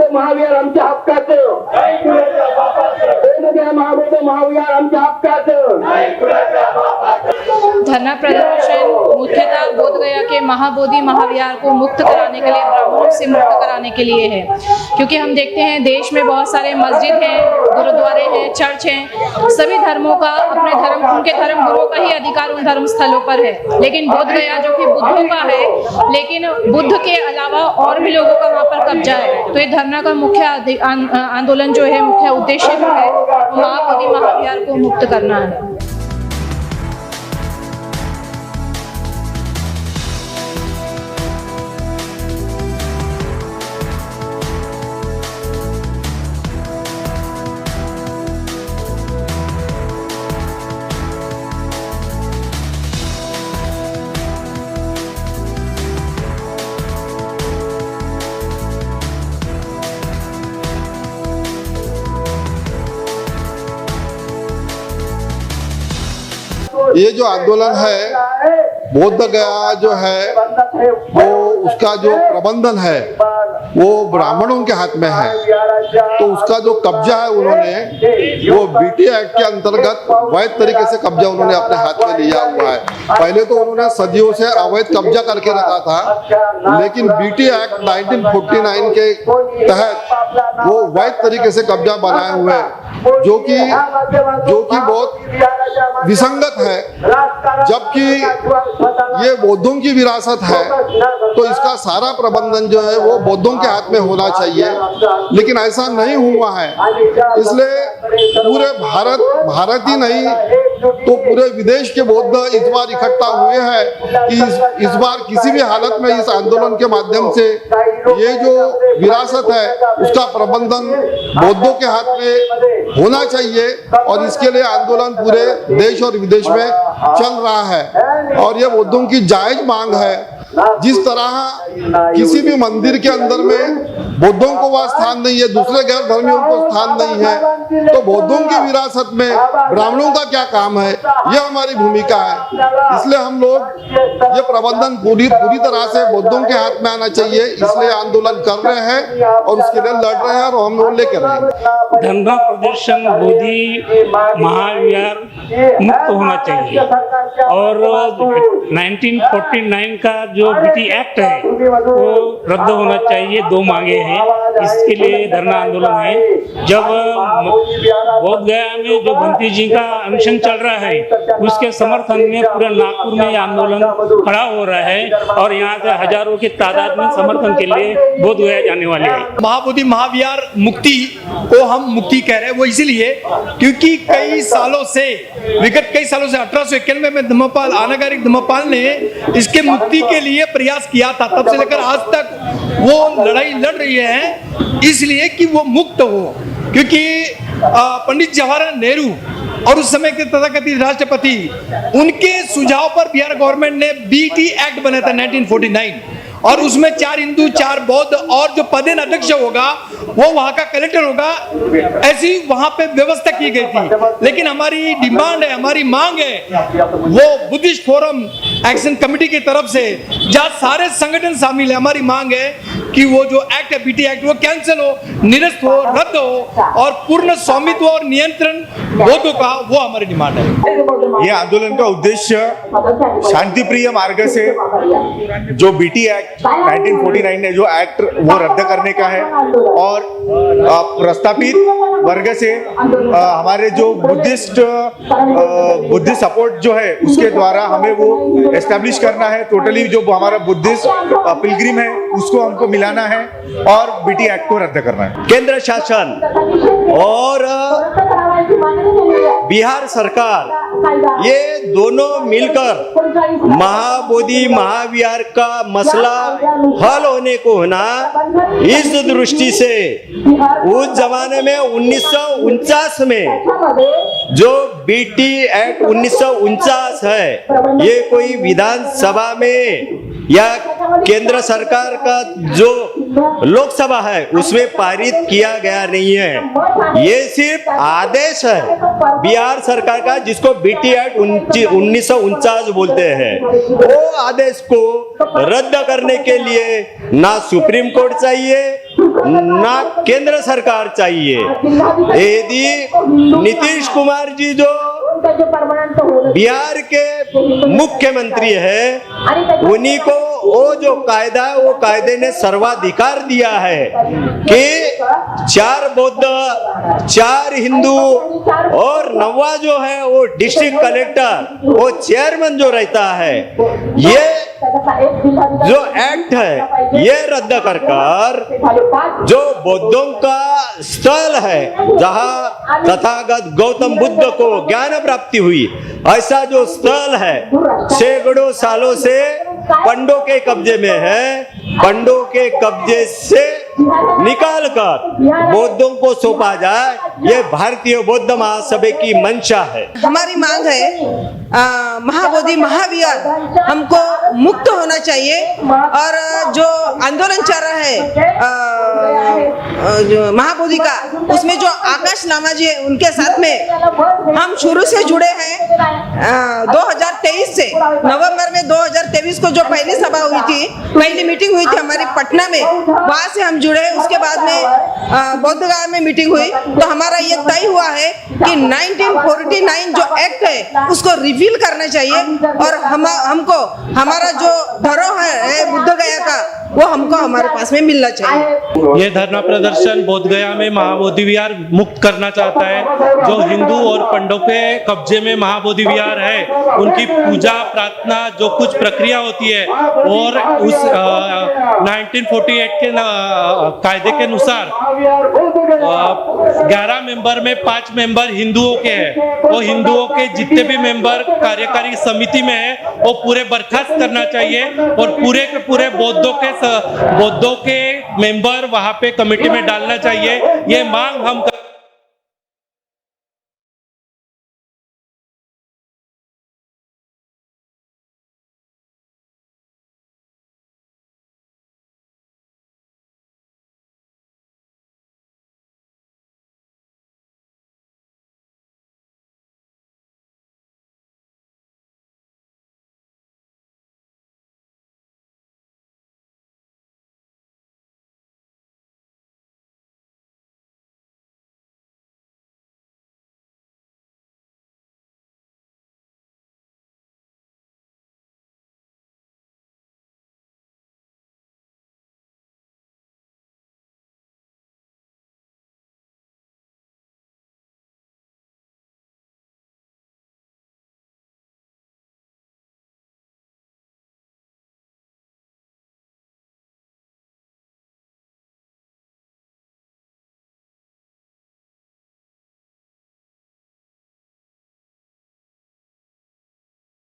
महाबोधी महावीर आमच्या हक्काचं, महाबोधी महावीर आमच्या हक्काचं। धरना प्रदर्शन मुख्यतः बोधगया के महाबोधि महाविहार को मुक्त कराने के लिए, ब्राह्मणों से मुक्त कराने के लिए है। क्योंकि हम देखते हैं देश में बहुत सारे मस्जिद हैं, गुरुद्वारे हैं, चर्च हैं, सभी धर्मों का अपने धर्म, उनके धर्म गुरुओं का ही अधिकार उन धर्म स्थलों पर है। लेकिन बोधगया जो कि बुद्धों का है, लेकिन बुद्ध के अलावा और भी लोगों का वहाँ पर कब्जा है। तो ये धरना का मुख्य आंदोलन जो है, मुख्य उद्देश्य जो है, महाबोधि महाविहार को मुक्त करना है। ये जो आंदोलन है, बोधगया जो है वो उसका जो प्रबंधन है वो ब्राह्मणों के हाथ में है। तो उसका जो कब्जा है उन्होंने वो बीटी एक्ट के अंतर्गत वैध तरीके से कब्जा उन्होंने अपने हाथ में लिया हुआ है। पहले तो उन्होंने सदियों से अवैध कब्जा करके रखा था, लेकिन बीटी एक्ट 1949 के तहत वो वैध तरीके से कब्जा बनाए हुए हैं, जो कि बहुत विसंगत है। जबकि ये बौद्धों की विरासत है, तो इसका सारा प्रबंधन जो है वो बौद्धों के हाथ में होना चाहिए, लेकिन ऐसा नहीं हुआ है। इसलिए पूरे भारत ही नहीं तो पूरे विदेश के बौद्ध इस बार इकट्ठा हुए हैं कि इस बार किसी भी हालत में इस आंदोलन के माध्यम से ये जो विरासत है उसका प्रबंधन बौद्धों के हाथ में होना चाहिए। और इसके लिए आंदोलन पूरे देश और विदेश में चल रहा है और ये बौद्धों की जायज मांग है। जिस तरह किसी भी मंदिर के अंदर में बौद्धों को वह स्थान नहीं है, दूसरे गैर धर्मियों को स्थान नहीं है, तो बौद्धों की विरासत में ब्राह्मणों का क्या काम है, यह हमारी भूमिका है। इसलिए हम लोग ये प्रबंधन पूरी तरह से बौद्धों के हाथ में आना चाहिए, इसलिए आंदोलन कर रहे हैं और उसके लिए लड़ रहे हैं और हम लोग लेकर रहेंगे। धरना प्रदर्शन बोधि महाविहार मुक्त होना चाहिए और 1949 का जो बीटी एक्ट है वो रद्द होना चाहिए। दो मांगे हैं, इसके लिए धरना आंदोलन है। जब बोधगया में जो बंटी जी का अनशन चल रहा है उसके समर्थन में पूरे नागपुर में आंदोलन खड़ा हो रहा है और यहाँ से हजारों की तादाद में समर्थन के लिए बोधगया जाने वाले हैं। महाबोधि महाविहार मुक्ति को हम मुक्ति कह रहे हैं, वो इसीलिए क्योंकि विगत कई सालों से 1891 में धम्मपाल अनागारिक धम्मपाल ने इसके मुक्ति के लिए प्रयास किया था। तब से लेकर आज तक वो लड़ाई लड़ रही है इसलिए कि वो मुक्त हो। क्योंकि पंडित जवाहरलाल नेहरू और उस समय के तथाकथित राष्ट्रपति, उनके सुझाव पर बिहार गवर्नमेंट ने बीटी एक्ट बनाया था 1949 और उसमें 4 हिंदू 4 बौद्ध और जो पदेन अध्यक्ष होगा वो वहां का कलेक्टर होगा, ऐसी वहां पे व्यवस्था की गई थी। लेकिन हमारी डिमांड है, हमारी मांग है, वो बुद्धिस्ट फोरम एक्शन कमेटी की तरफ से जहां सारे संगठन शामिल है, हमारी मांग है कि वो जो एक्ट है बीटी एक्ट वो कैंसिल हो, निरस्त हो, रद्द हो और पूर्ण स्वामित्व और नियंत्रण बौद्धों का, वो हमारी डिमांड है। ये आंदोलन का उद्देश्य शांतिप्रिय मार्ग से जो बीटी एक्ट 1949 ने जो एक्ट वो रद्द करने का है और प्रस्तापित वर्ग से हमारे जो बुद्धिस्ट सपोर्ट जो है उसके द्वारा हमें वो एस्टेब्लिश करना है। टोटली जो हमारा बुद्धिस्ट पिलग्रिम है उसको हमको मिलाना है और बीटी एक्ट को रद्द करना है। केंद्र शासन और बिहार सरकार ये दोनों मिलकर महाबोधि महाविहार का मसला हल होने को होना, इस दृष्टि से उस जमाने में 1949 में जो बीटी एक्ट 1949 है ये कोई विधानसभा में या केंद्र सरकार का जो लोकसभा है उसमें पारित किया गया नहीं है। ये सिर्फ आदेश है बिहार सरकार का जिसको बीटी एक्ट 1949 बोलते हैं। वो आदेश को रद्द करने के लिए ना सुप्रीम कोर्ट चाहिए ना केंद्र सरकार चाहिए। यदि नीतीश कुमार जी जो बिहार के मुख्यमंत्री है, उन्हीं को वो जो कायदा है वो कायदे ने सर्वाधिकार दिया है कि 4 बौद्ध 4 हिंदू और 9वां जो है वो डिस्ट्रिक्ट कलेक्टर वो चेयरमैन जो रहता है, ये जो एक्ट है ये रद्द कर जो बौद्धों का स्थल है जहां तथागत गौतम बुद्ध को ज्ञान प्राप्ति हुई, ऐसा जो स्थल है सैकड़ों सालों से पंडों के कब्जे में है, पंडों के कब्जे से निकाल कर बौद्धों को सौंपा जाए, ये भारतीय बौद्ध महासभा की मंशा है। हमारी मांग है महाबोधि महाविहार हमको मुक्त होना चाहिए और जो आंदोलन चल रहा है जो महाबोधि का, उसमें जो आकाश लामा जी है उनके साथ में हम शुरू से जुड़े हैं। 2023 से नवंबर में 2023 को जो पहली सभा हुई थी, पहली मीटिंग हुई थी हमारी पटना में, वहां से हम जुड़े। उसके बाद में बौद्धगया में मीटिंग हुई, तो हमारा ये तय हुआ है कि 1949 जो एक्ट है उसको रिवील करना चाहिए और हमको हमारा जो धरोहर है बुद्धगया का वो हमको हमारे पास में मिलना चाहिए। ये धरना प्रदर्शन बोधगया में महाबोधि विहार मुक्त करना चाहता है। जो हिंदू और पंडों के कब्जे में महाबोधि विहार है, उनकी पूजा प्रार्थना जो कुछ प्रक्रिया होती है और उस 1948 के कायदे के अनुसार 11 मेंबर में 5 मेंबर हिंदुओं के हैं। वो हिंदुओं के जितने भी मेंबर कार्यकारी समिति में है वो पूरे बर्खास्त करना चाहिए और पूरे के पूरे बौद्धों के मेंबर वहां पे कमेटी में डालना चाहिए। ये मांग हम